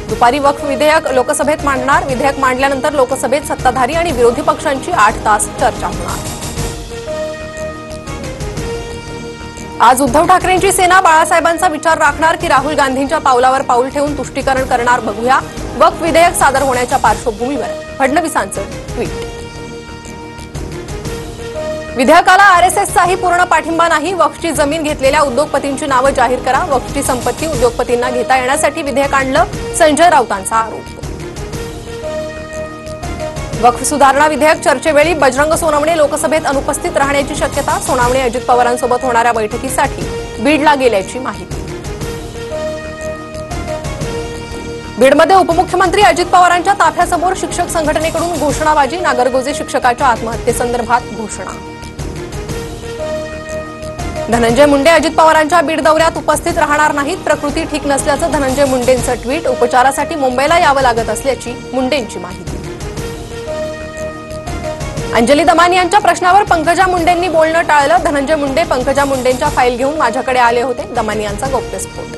दुपारी वक्फ विधेयक लोकसभेत मांडणार। विधेयक मांडल्यानंतर लोकसभेत सत्ताधारी आणि विरोधी पक्षांची 8 तास चर्चा होणार। आज उद्धव ठाकरेंची सेना बाळासाहेबांचा विचार राखणार की राहुल गांधींच्या पावलावर पाऊल ठेवून तुष्टीकरण करणार बघूया। वक्फ विधेयक सादर होण्याच्या पार्श्वभूमीवर फडणवीसांचं ट्विट। विधेयकाला आरएसएसचाही पूर्ण पाठिंबा नाही। वक्फची जमीन घेतलेल्या उद्योगपतींची नावं जाहीर करा। वक्फची संपत्ती उद्योगपतींना घेता येण्यासाठी विधेयक आणलं, संजय राऊतांचा आरोप। वक्फ सुधारणा विधेयक चर्चेवेळी बजरंग सोनवणे लोकसभेत अनुपस्थित राहण्याची शक्यता। सोनवणे अजित पवारांसोबत होणाऱ्या बैठकीसाठी बीडला गेल्याची माहिती। बीडमध्ये उपमुख्यमंत्री अजित पवारांच्या ताफ्यासमोर शिक्षक संघटनेकडून घोषणाबाजी। नागरगोजे शिक्षकाच्या आत्महत्येसंदर्भात घोषणा। धनंजय मुंडे अजित पवारांच्या बीड दौऱ्यात उपस्थित राहणार नाहीत। प्रकृती ठीक नसल्याचं धनंजय मुंडेंचं ट्विट। उपचारासाठी मुंबईला यावं लागत असल्याची मुंडेंची माहिती। अंजली दमानी यांच्या प्रश्नावर पंकजा मुंडेंनी बोलणं टाळलं। धनंजय मुंडे पंकजा मुंडेंच्या फाईल घेऊन माझ्याकडे आले होते। दमानी यांचा गौप्यस्फोट।